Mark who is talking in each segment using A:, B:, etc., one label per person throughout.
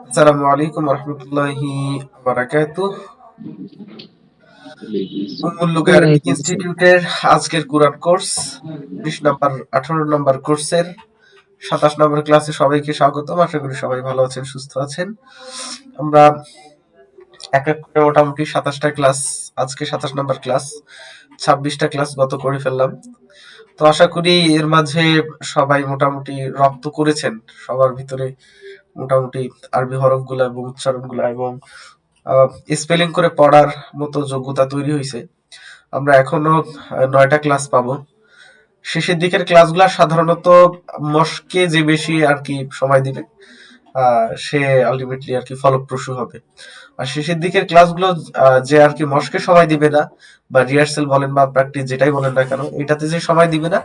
A: আসসালামু আলাইকুম রহমতুল্লাহি বারাকাতুহ। উম্মুল লুগা আরবিক ইনস্টিটিউটের আজকের কুরআন কোর্স 19 নাম্বার 18 নাম্বার কোর্সের 27 নম্বর ক্লাসে সবাইকে স্বাগতম। আশা করি সবাই ভালো আছেন, সুস্থ আছেন। আমরা এক এক করে মোটামুটি 27টা ক্লাস, আজকে 27 নম্বর ক্লাস, 26টা ক্লাস গত করে ফেললাম। তো আশা করি এর মাঝে সবাই মোটামুটি রপ্ত করেছেন। সবার ভিতরে মোটামুটি আরবি হরফগুলা এবং উচ্চারণগুলা এবং স্পেলিং করে পড়ার মতো যোগ্যতা তৈরি হয়েছে। আমরা এখনো 9টা ক্লাস পাবো। শেষের দিকের ক্লাসগুলা সাধারণত মশকে যে বেশি আর কি সময় দিবে সে আলটিমেটলি আর কি ফলপ্রসূ হবে। আর শেষের দিকের ক্লাসগুলো যে আর কি মশকে সময় দিবে না, বা রিহার্সেল বলেন বা প্র্যাকটিস যেটাই বলেন না কেন, এটাতে যে সময় দিবে না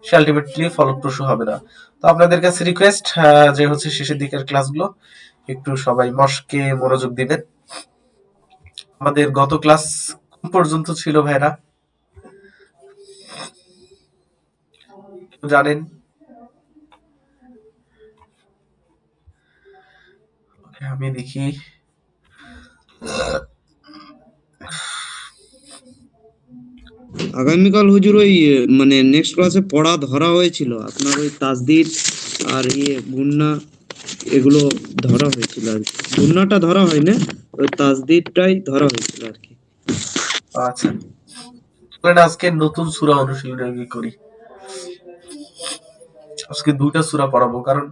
A: সে আলটিমেটলি ফলপ্রসূ হবে না। তো আপনাদের কাছে রিকোয়েস্ট যে হচ্ছে শেষের দিকের ক্লাসগুলো একটু সবাই মশকে মনোযোগ দিবেন। আমাদের গত ক্লাস কোন পর্যন্ত ছিল ভাইরা জানেন? আমি দেখি।
B: আগামীকাল হুজুর ওই মানে নেক্সট ক্লাসে পড়া ধরা হয়েছিল, আপনার ওই তাসদিদ আর গুন্না এগুলো ধরা হয়েছিল আর কি। গুন্নাটা ধরা হয় না, ওই তাসদিদটাই ধরা হয়েছিল আর কি।
A: আচ্ছা, আজকে নতুন সূরা অনুশীলনী করি। আজকে 2টা সূরা পড়াবো, কারণ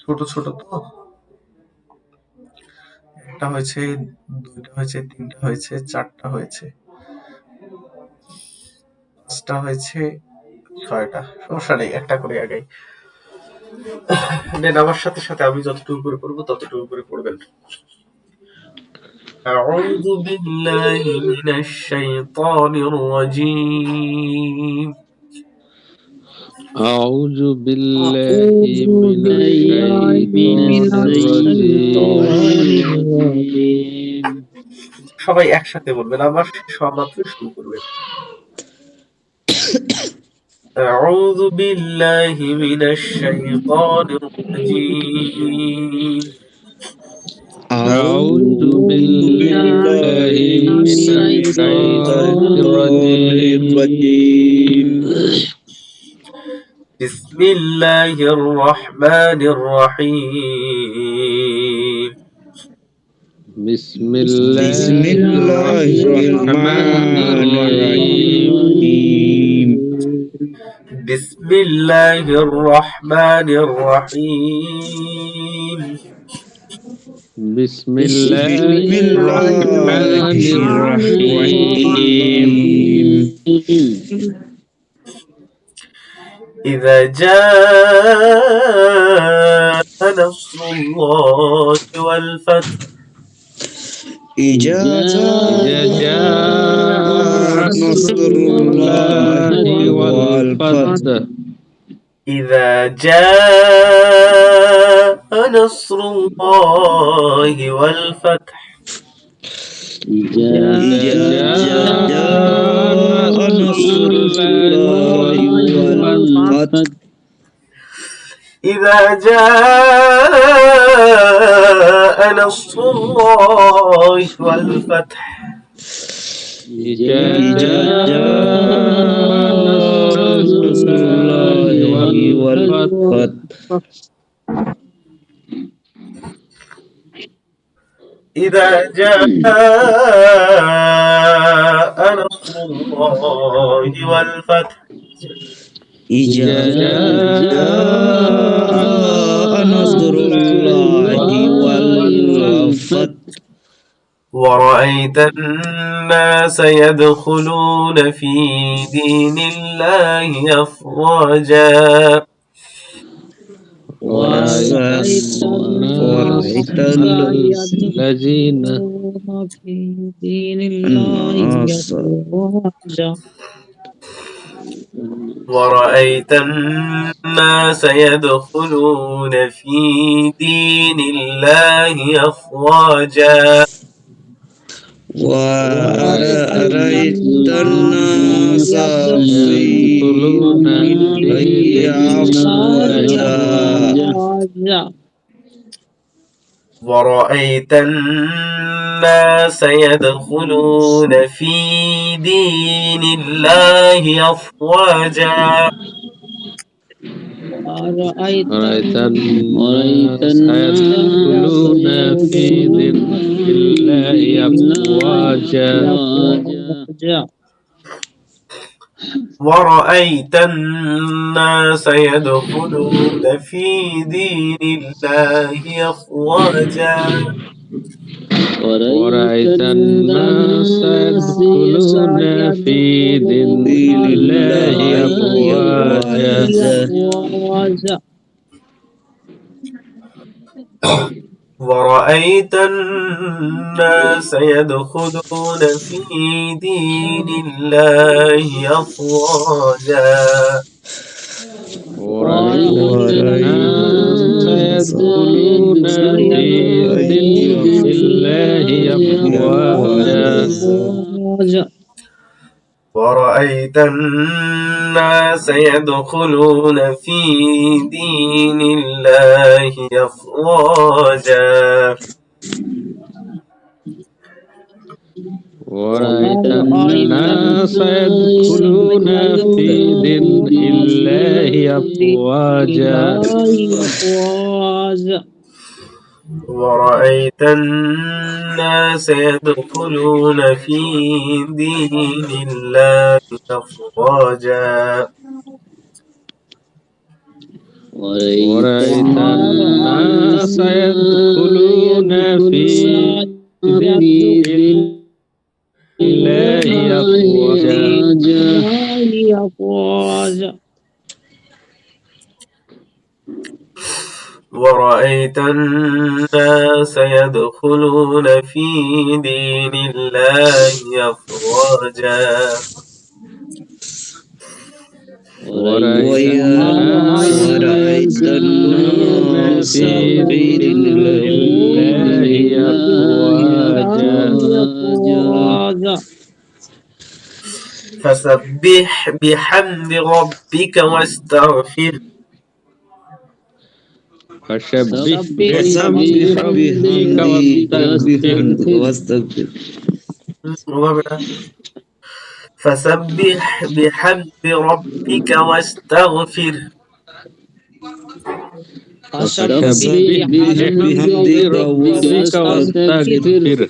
A: ছোট ছোট তো। একটা হয়েছে, 2টা হয়েছে, 3টা হয়েছে, 4টা হয়েছে, 5টা হয়েছে, 6টা। সমস্যা নেই, একটা করে আগাই। নেন, আমার সাথে সাথে আমি যতটুকু করে পড়বো ততটুকু করে পড়বেন। أعوذ بالله من الشيطان الرجيم
C: أعوذ بالله من الشيطان الرجيم
A: সবাই একসাথে বলবেন, আমার সব মাত্র শুরু করবেন। أعوذ بالله من الشيطان الرجيم
C: أعوذ بالله من الشيطان الرجيم
A: بسم الله الرحمن الرحيم
C: بسم الله الرحمن الرحيم
A: بسم الله الرحمن الرحيم
C: بسم الله الرحمن الرحيم
A: إذا جاء نصر الله والفتح
B: إذا
C: جاء نصر الله والفتح
A: إذا جاء نصر الله والفتح
C: إذا جاء نصر الله والفتح
A: إذا جاء نصر الله والفتح
C: إذا جاء نصر الله والفتح
A: إذا جاء نصر الله والفتح
B: إذا جاء نصر الله والفتح
A: ورأيت الناس يدخلون في دين الله أفواجا
C: ورأيت الذين
D: في دين الله أفواجا
A: ورأيت الناس يدخلون في دين الله أفواجا
B: وأرأيت الناس في
C: يدخلون في
B: أفواجا
A: ورأيت الناس يدخلون في دين الله أفواجا
D: ورأيت
C: ورأيت
D: الناس
C: الناس يدخلون في دين الله أفواجا
D: أفواجا
A: ورأيت الناس يدخلون في دين الله أفواجا
C: ورأيت الناس يدخلون في دين الله أفواجا
D: أفواجا
A: ورأيت الناس يدخلون في دين الله أفواجا
C: ورأيت
B: ورأيت
C: الناس يدخلون في دين الله أفواجا
D: أفواجا
A: ورأيت الناس يدخلون في دين الله أفواجا
C: ورأيت الناس يدخلون في دين الله أفواجا
D: أفواجا
A: ورأيت الناس يدخلون في دين الله أفواجا
C: ورأيت الناس يدخلون في دين الله أفواجا
D: أفواجا
A: ورأيت الناس يدخلون في دين الله أفواجا
C: ورأيت الناس يدخلون في دين الله أفواجا
A: فسبح بحمد ربك واستغفره
C: فسبح
B: فسبح
C: بحمد ربك
B: بحمدك
C: واستغفر
B: واستغفر
A: فسبح بحمد ربك واستغفره
C: فسبح بحمد ربك واستغفر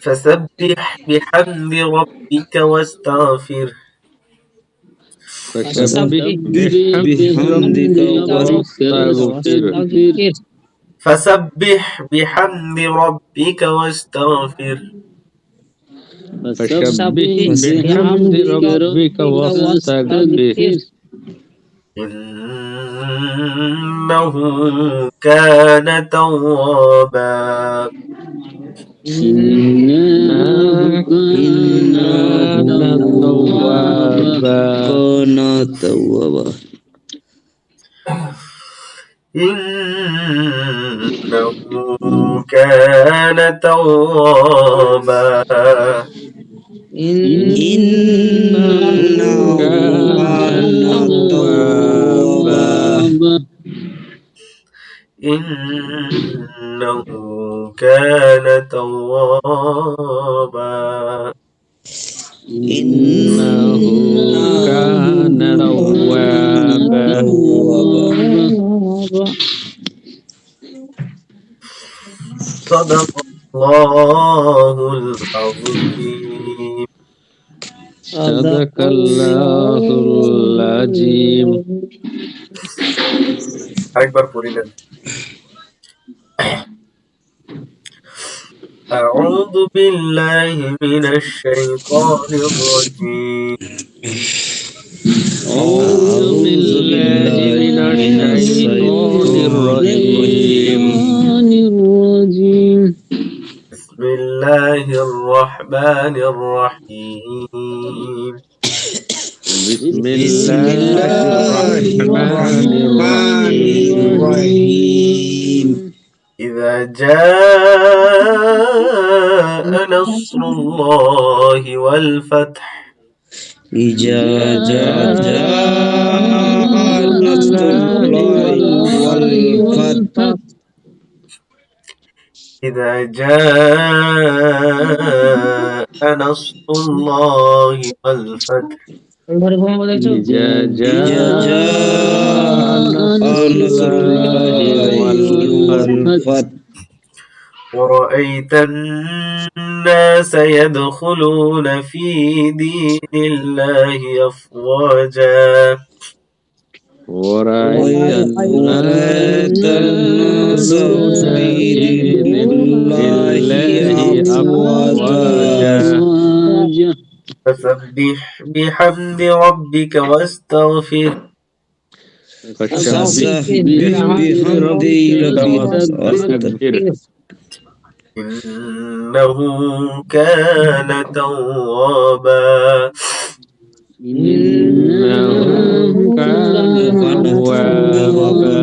A: فسبح بحمد ربك واستغفره
C: فسبح
B: بحمدك
C: واستغفر
A: فسبح بحمد ربك واستغفره
C: فسبح بحمد ربك واستغفر
A: إنه كان توابا
C: إنه كان توابا
B: كان توابا
A: إنه كان توابا
B: إنه كان توابا
A: إنه كان توابا
C: إنه كان توابا
A: صدق الله العظيم
C: صدق الله العظيم
A: আরেকবার পড়ি নেন أعوذ بالله من الشيطان الرجيم
C: أعوذ بالله من الشيطان الرجيم
A: بسم الله الرحمن الرحيم
C: بسم الله الرحمن الرحيم
A: إذا جاء نصر الله والفتح
B: إذا جاء نصر الله والفتح
A: إذا جاء نصر الله والفتح
C: إذا
B: إذا
C: جاء
B: جاء نصر الله والفتح
A: ورأيت الناس يدخلون في دين الله أفواجا
C: ورأيت
B: الناس في دين الله أفواجا
A: فسبح بحمد ربك واستغفر
B: فسبح بحمد ربك واستغفر
A: إنه كان توابا
C: إنه كان توابا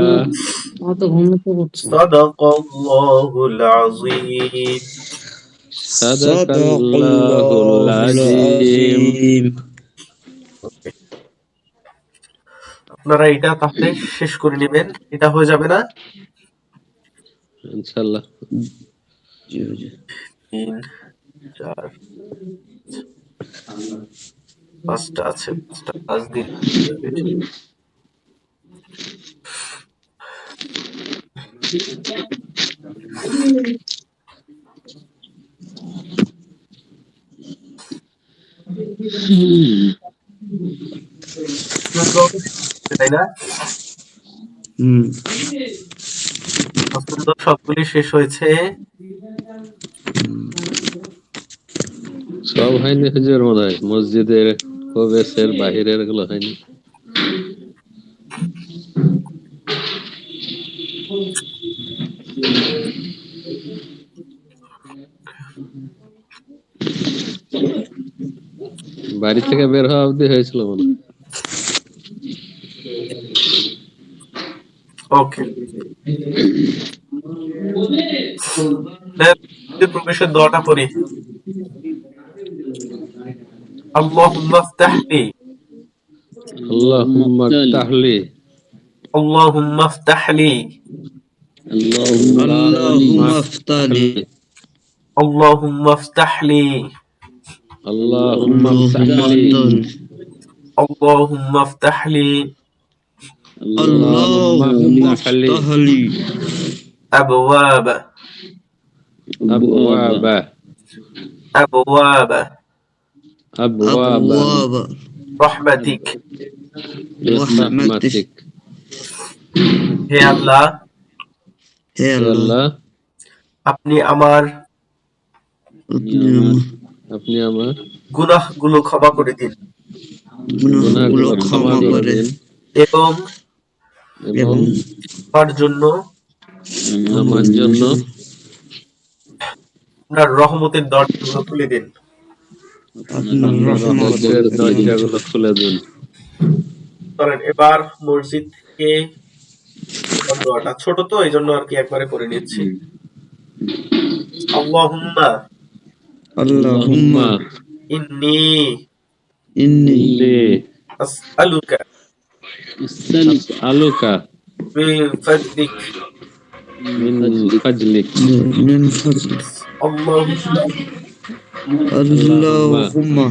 A: صدق الله العظيم
C: صدق الله العظيم
A: আপনারা এটা তাহলে শেষ করে নেবেন, এটা হয়ে যাবে না?
C: ইনশাআল্লাহ
A: 3 4 5টা আছে, 5টা 5 দিন তাই না? সবগুলি শেষ হয়েছে।
C: সব হয়নি হুজুর, মনে হয় মসজিদের প্রবেশের বাহিরের গুলো হয়নি। বাড়ি থেকে বের হওয়া অবধি হয়েছিল মনে হয়।
A: ওকে, প্রবেশের দোয়াটা পড়ি। আল্লাহুম্মা ইফতাহলি
C: আল্লাহুম্মা ইফতাহলি
A: আল্লাহুম্মা ইফতাহলি
B: اللهم افتح لي
A: আল্লাহুম্মা ইফতাহলি
C: আল্লাহুম্মা ইফতাহলি
A: আল্লাহুম্মা ইফতাহলি
B: اللهم افتح لي
A: أبواب
C: أبواب
A: أبواب
C: أبواب
A: رحمتك
C: رحمتك
A: হে আল্লাহ,
B: হে আল্লাহ
A: আপনি আমার
C: আপনি আমার
A: গুনাহগুলো ক্ষমা করে দিন
B: গুনাহগুলো ক্ষমা করে দিন
A: এবং আমার জন্য আপনার রহমতের দরজাগুলো খুলে দিন।
B: আপনার রহমতের
C: দরজাগুলো খুলে দিন।
A: চলেন এবার মসজিদ থেকে দোয়াটা ছোট তো এই জন্য আর কি একবারে করে নিচ্ছি। আল্লাহুম্মা
B: আল্লাহুম্মা
A: ইন্নী
B: ইন্নী
A: আসআলুকা
C: আলুকা
A: মিন ফাদলিক
B: মিন ফাজলিক
A: আল্লাহুম্মা
B: আল্লাহুম্মা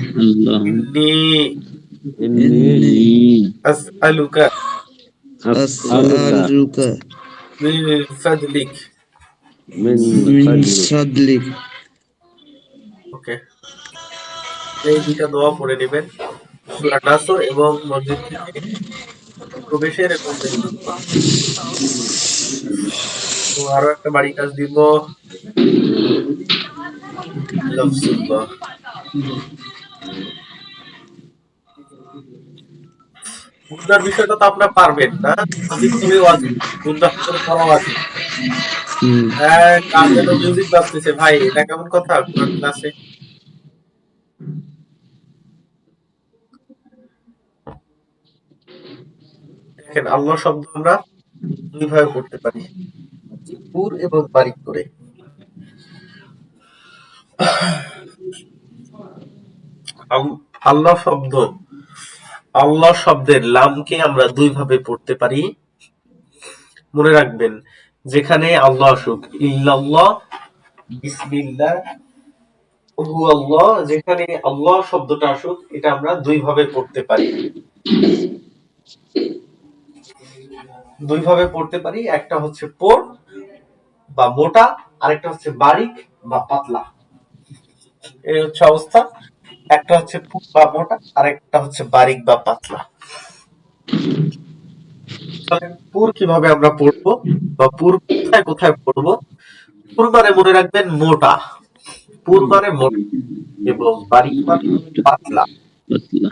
A: ইন্নী আসআলুকা মিন ফাদলিক
B: মিন ফাদলিক।
A: ওকে, এই দুইটা দোয়া পড়ে নেবেন, সূরা নাসর এবং মসজিদ থেকে প্রবেশের এবং বেরোনোর দোয়া। তো আরো একটা বাড়ি কাজ দিব। লাফজুল্লাহ গুন্ডার বিষয়টা তো আপনারা পারবেন না, আমি খুবই ওয়াজিব গুন্ডা করে পড়াও আছে। হ্যাঁ, কার যেন মিউজিক বাজতেছে ভাই, এটা কেমন কথা কোরআন ক্লাসে? দেখেন আল্লাহ শব্দ আমরা দুইভাবে পড়তে পারি, পুর এবং বারিক করে। আল্লাহ শব্দের লামকে আমরা দুই ভাবে পড়তে পারি। মনে রাখবেন, যেখানে আল্লাহ আসুক, ইল্লাল্লাহ, বিসমিল্লাহ, হু আল্লাহ, যেখানে আল্লাহ শব্দটা আসুক, এটা আমরা দুই ভাবে পড়তে পারি। একটা হচ্ছে পোর বা মোটা, আরেকটা হচ্ছে বারিক বা পাতলা। এই হচ্ছে অবস্থা। একটা হচ্ছে পুর বা মোটা, আরেকটা হচ্ছে বারিক বা পাতলা। পুর কিভাবে আমরা পড়বো বা পুর কোথায় কোথায় পড়বো? পুর মানে মনে রাখবেন মোটা, পুর মানে মোটা এবং বারিক মানে পাতলা।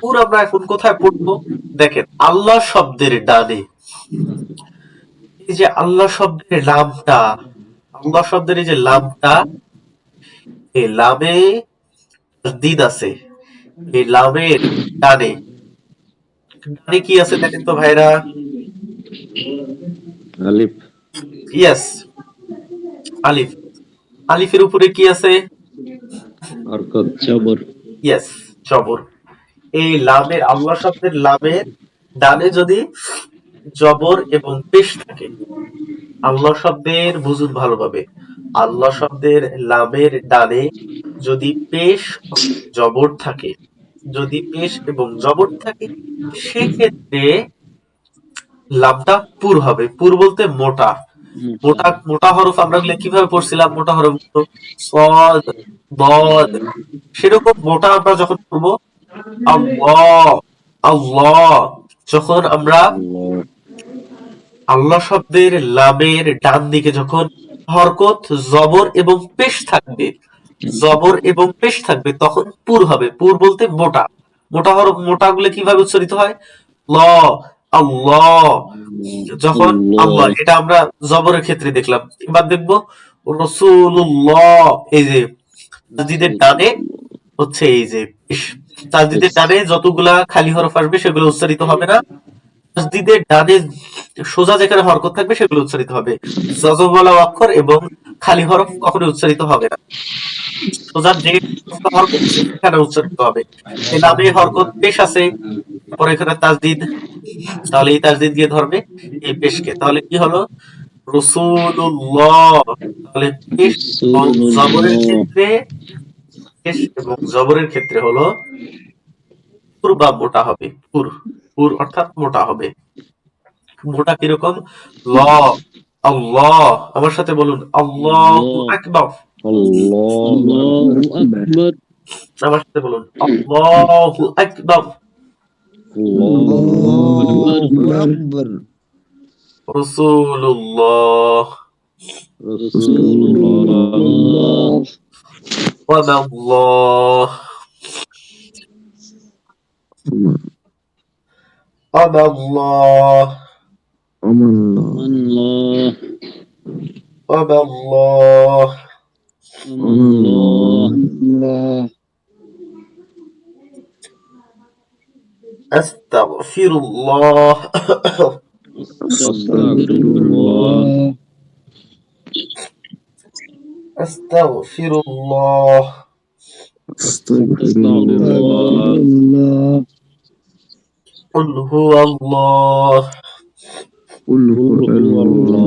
A: পুর আমরা এখন কোথায় পড়বো? দেখেন, আল্লাহ শব্দের ডানে, এই যে আল্লাহ শব্দের লামটা, আল্লাহ শব্দের এই যে লামটা, এই লামে তাসদিদ আছে। এই লামের ডানে ডানে কি আছে দেখেন তো ভাইরা?
C: আলিফ।
A: ইয়েস, আলিফ। আলিফের উপরে কি আছে?
C: হরকত।
D: জবর।
A: ইয়েস, জবর। এই লামের, আল্লাহ শব্দের লামের ডানে যদি জবর এবং পেশ থাকে, আল্লাহ শব্দের, বুঝুন ভালোভাবে, আল্লাহ শব্দের লামের ডানে যদি পেশ জবর থাকে, যদি পেশ এবং জবর থাকে, সেক্ষেত্রে লামটা পুর হবে। পুর বলতে মোটা। মোটা মোটা হরফ আমরা কিভাবে পড়ছিলাম? মোটা হরফ সদ, বদ, সেরকম মোটা আমরা যখন পড়বো, আল্লাহ, আল্লাহ, যখন আমরা আল্লাহ শব্দের লামের ডান দিকে যখন হরকত, জবর এবং পেশ থাকবে, জবর এবং পেশ থাকবে, তখন পুর হবে। পুর বলতে মোটা। মোটা হরফ, মোটা গুলো কিভাবে উচ্চারিত হয়? ল, আল্লাহ। যখন আল্লাহ, এটা আমরা জবরের ক্ষেত্রে দেখলাম। এবার দেখবো রসুল্লাহ। এই যে তাসদীদের ডানে হচ্ছে এই যে পেশ। তাসদীদের ডানে যতগুলা খালি হরফ আসবে সেগুলো উচ্চারিত হবে না। তাসদীদের ডানে সোজা যেখানে হরকত থাকবে সেগুলো উচ্চারিত হবে। যজমওয়ালা অক্ষর এবং খালি হরফ কখনো উচ্চারিত হবে না। সোজা যে হরকত সেখানে উচ্চারিত হবে। এই নামে হরকত পেশ আছে, পরে এখানে তাসদীদ, তাহলে এই তাসদীদ গিয়ে ধরবে এই পেশকে। তাহলে কি হলো? রসুল্লাহ। তাহলে পেশ এবং জবরের ক্ষেত্রে, পেশ এবং জবরের ক্ষেত্রে হলো পুর বা মোটা হবে। পুর, পুর অর্থাৎ মোটা হবে। মোটা কিরকম? ল, আল্লাহ। আমার সাথে বলুন, আল্লাহু আকবার।
D: আল্লাহু আকবার।
A: আমার সাথে বলুন, আল্লাহু আকবার। রাসূলুল্লাহ
D: রাসূলুল্লাহ।
A: ওয়াল্লাহ, ওয়াল্লাহ,
D: আল্লাহ।
A: ওয়াল্লাহ।
D: আল্লাহ।
A: আস্তাগফিরুল্লাহ,
D: আস্তাগফিরুল্লাহ।
A: আস্তাগফিরুল্লাহ,
D: আস্তাগফিরুল্লাহ।
A: কুল হুয়াল্লাহ,
D: কুল হুয়াল্লাহ।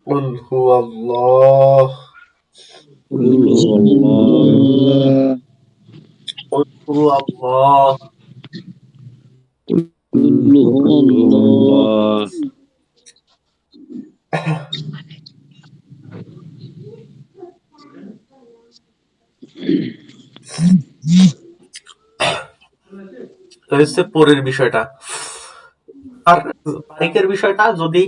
A: কুল হুয়াল্লাহ,
D: কুল হুয়াল্লাহ।
A: কুল হুয়াল্লাহ।
D: কুল হুয়াল্লাহ।
A: তো হচ্ছে পরের বিষয়টা। আর বারিকের বিষয়টা, যদি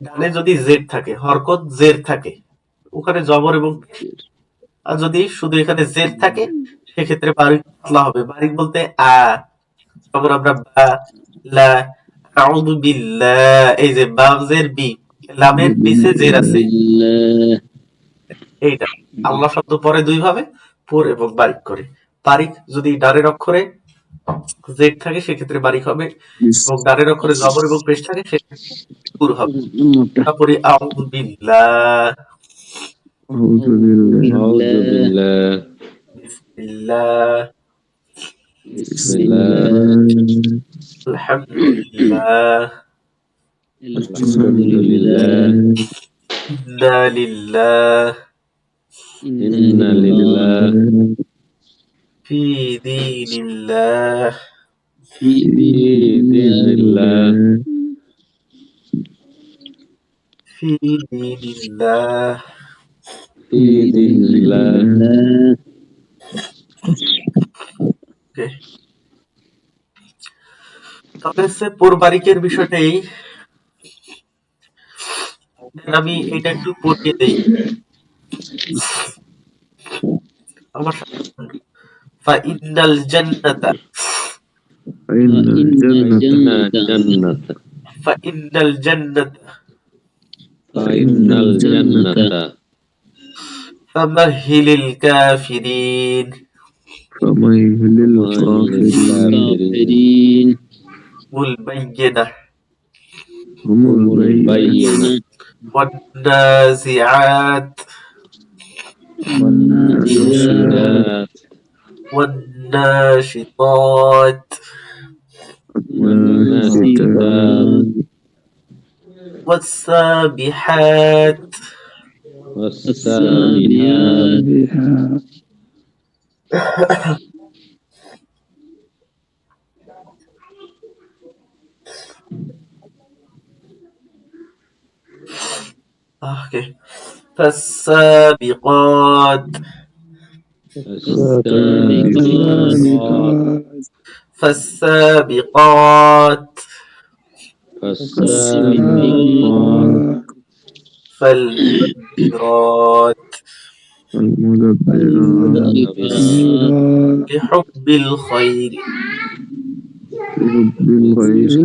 A: ডানে যদি জেড থাকে, হরকত জের থাকে, ওখানে জবর এবং পেশ। আর যদি শুধু এখানে জের থাকে, সেক্ষেত্রে বারিক পাতলা হবে। বারিক বলতে যেমন আমরা বা, লা, আউযু বিল্লাহ, এই যে বা জের বি, লামের নিচে জের আছে,
D: বিল্লাহ।
A: এইটা। আল্লাহ শব্দ পরে দুই ভাবে, পুর এবং বারিক করে। বারিক যদি ডানের অক্ষরে জেড থাকে সেক্ষেত্রে বারিক হবে, এবং ডানের অক্ষরে জবর এবং পেশ থাকে সেক্ষেত্রে সুকুর হবে। তারপরে আউযু বিল্লাহ,
D: أعوذ بالله
C: أعوذ بالله
A: বিসমিল্লাহ,
C: بسم الله
A: আলহামদুলিল্লাহ,
C: الحمد لله
A: ইন্না লিল্লাহ,
C: إن لله
A: ফি দীনিল্লাহ,
C: في دين الله
A: ফি দীনিল্লাহ।
C: في دين الله
A: Okay. তবে হচ্ছে পূর্বারিকের বিষয়টাই আমি এটা একটু পড়িয়ে দেই আমার সাথে। ফাইন্নাল জান্নাতা,
D: فإن الجنة
C: جنة
A: ফাইন্নাল জান্নাতা
C: فإن الجنة
A: ফামাহহিলিল কাফিরিন
D: فمهل الكافرين
A: মুল বাইয়িনাহ
D: هم البينة
C: البينة
A: والنازعات
C: والناشئات
A: والناشطات
D: والناشطات
A: والسابحات
C: والسابحات
A: Okay. فالسابقات
C: السابقات
A: فالسابقات
C: فالسابقات
A: فالمدبرات
D: المدبرات
A: بحب الخير
D: برب الغيث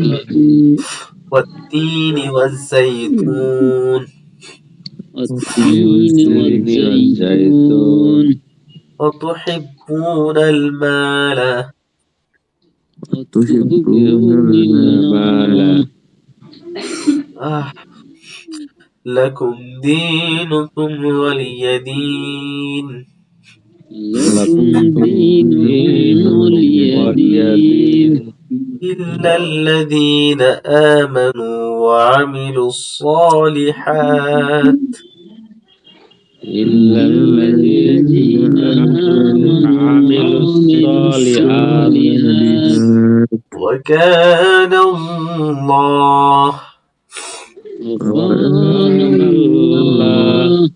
A: والتين والزيتون
C: والتين والزيتون
A: وتحبون المال
D: تحبون
C: المال
A: لكم دينكم ولي دين
C: لكم دين ولي دين
A: إلا الذين آمنوا وعملوا الصالحات
C: إلا الذين عملوا الصالحات
A: وكان الله
C: الله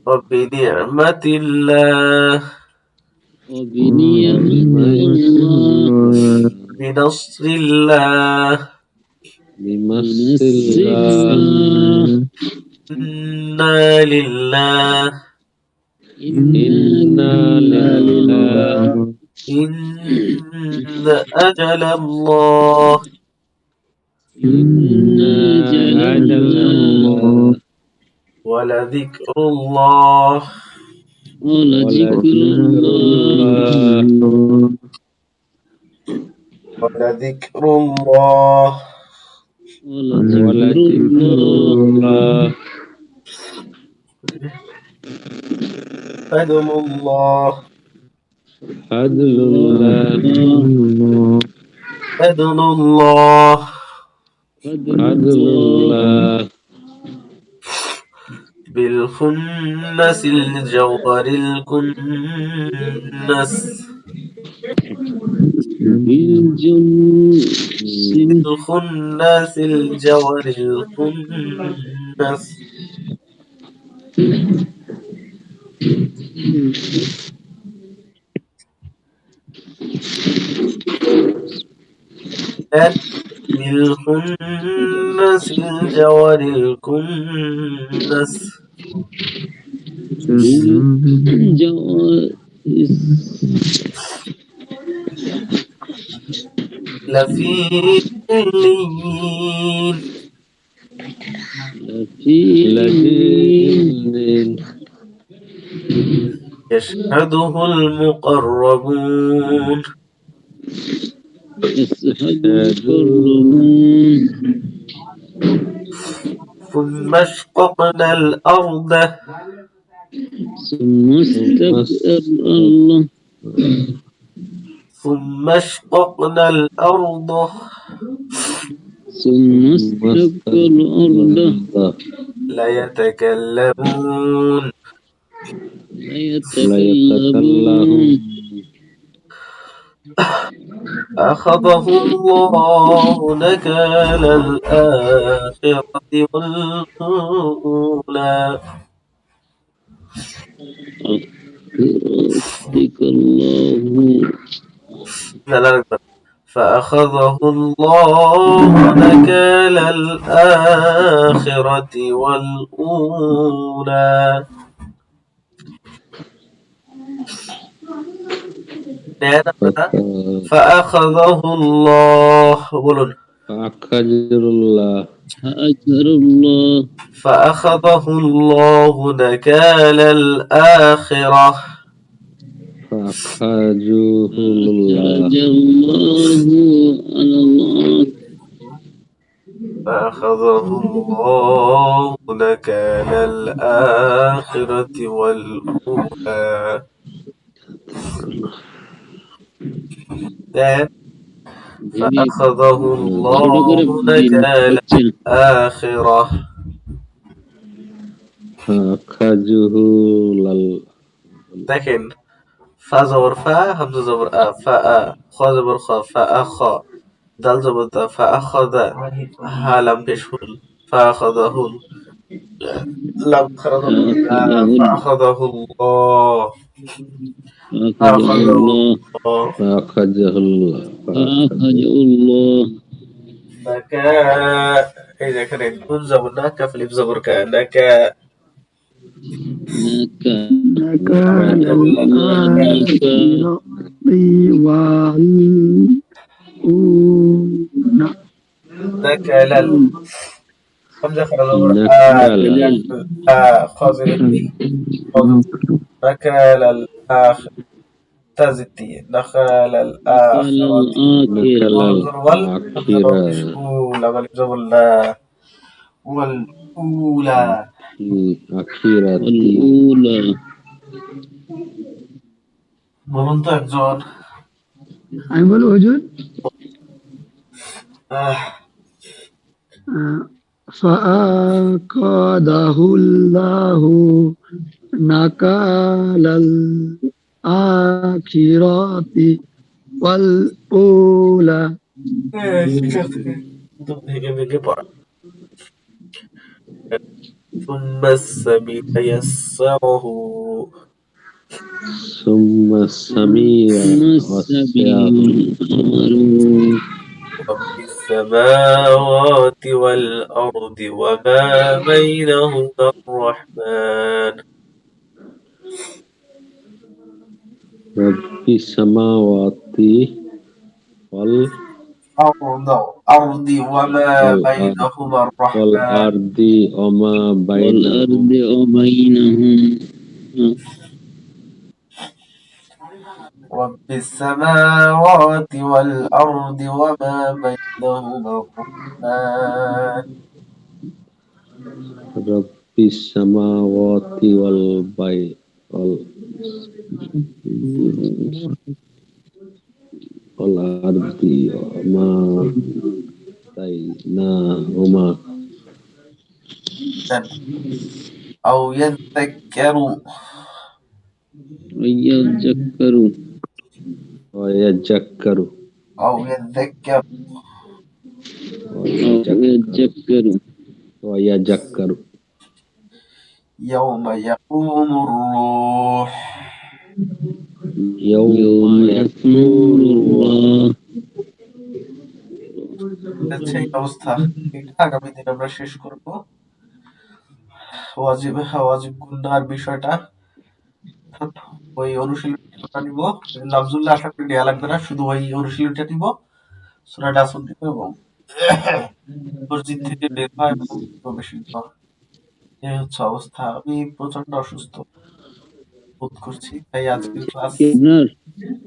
A: وبنعمة الله بنصر الله
C: بمسر الله
A: إنا لله
C: إنا لله
A: إن أجل الله
C: إن أجل الله
A: ولذكر الله
C: ولذكر الله
A: ولذكر الله
C: ولذكر الله
A: فضل الله
C: فضل الله
A: فضل الله
C: فضل الله
A: بالخنس الجوهر الكنس بالخنس الجوهر الكنس بالخنس الجوهر الكنس لفي عليين
C: الذين
A: يشهده المقربون ثم اشققنا الأرض ثم اشققنا الأرض ليتكلمون
C: ليتكلم
A: أخذه الله نكال الآخرة والأولى فأخذه الله نكال الآخرة والأولى فأخذه الله بولون
C: فأخذه الله
A: فأخذه الله نكال الآخرة
C: فأخذه الله
A: فأخذه الله نكال الآخرة والأولى فأخذه الله نكال الآخرة
C: فأخذه
A: দেখেন ফা জবর ফা হামজা জবর আ ফা আ খ জবর খ ফা আ খ দাল জবর দা ফা আ খ দা হা লাম পেশ হুল ফা আখাযাহু লাম খারা জবর লা ফা আখাযাহু আল্লাহ
C: فأخذه الله
A: নাকা এই যে এখানে নুন জবর না কাফ লিফ জবর কা নাকা
D: نكال الآخرة والأولى
A: নাকালাল হামজা খারা জবর আ
C: نكال
A: আ খাজির নাকালাল আখ تزتي دخل الآخرة
C: نكال الآخرة
A: والأولى والأولى
C: الآخرة
A: বলুন তো একজন
D: আমি বলবো হুজুর فأخذه الله نكال الآخرة والأولى
A: ভেঙে ভেঙে পড়া ثم السبيل يسره
C: ثم السميع
A: رب السماوات والأرض وما بينهما الرحمن
C: رب السماوات
A: والأرض وما بينهما الرحمن
C: والأرض وما بينهما
A: رب السماوات والأرض وما بينهما الرحمن
C: رب السماوات والأرض وما بينهما
A: أو يذكر
C: ويذكر
A: أو يذكر
C: ويذكر
A: يوم يقوم الروح
C: يوم يكون
A: সেই অবস্থা এটা আগামী দিন আমরা শেষ করব ওয়াজিব গুনার বিষয়টা ওই অনুশীলনটা নিব লাফজুল্লাহ আশা করি নেওয়া লাগবে না শুধু ওই অনুশীলনটা নিব সূরা নাসর নিব এবং মসজিদ থেকে বের হয় এবং প্রবেশ নিব এই হচ্ছে অবস্থা আমি প্রচন্ড অসুস্থ বোধ করছি তাই আজকের ক্লাস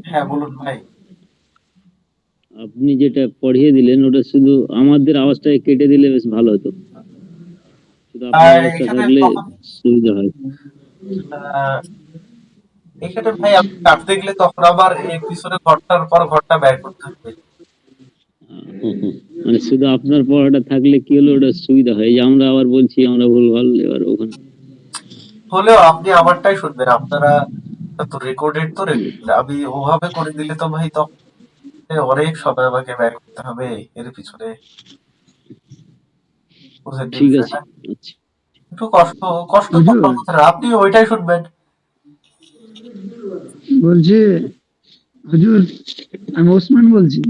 A: হ্যাঁ বলুন ভাই
E: আপনি যেটা পড়িয়ে দিলেন ওটা শুধু আমাদের আওয়াজটাকে কেটে দিলে বেশ ভালো হতো, শুধু আপনার
A: আর
E: আওয়াজটা
A: এখানে
E: থাকলে
A: তখন
E: সুবিধা হয়।
A: আহ, এখানে ভাই আপনি কাটতে গেলে তখন আবার এই পিছনে ঘরটার পর ঘরটা ব্যয় করতে হবে।
E: হুম, হুম। মানে শুধু আপনার পড়াটা থাকলে কি হলো, ওটা সুবিধা হয়। এই যে আমরা আবার বলছি আমরা ভুলভাল, এবার ওখানে
A: হলেও আপনি আমারটাই শুনবেন, আপনারা তো রেকর্ডেড, তো রেকর্ডেড আমি ওভাবে করে দিলে তো ভাই তখন অনেক সময় আমাকে ব্যয় করতে হবে এর পিছনে, বুঝলেন এই
E: ঠিক আছে।
A: বিষয়টা।
E: আচ্ছা,
A: একটু কষ্ট কষ্ট তো
D: হুজুর
A: হওয়ার কথা না, আপনি ওইটাই শুনবেন।
D: বলছি, হুজুর আমি ওসমান বলছি।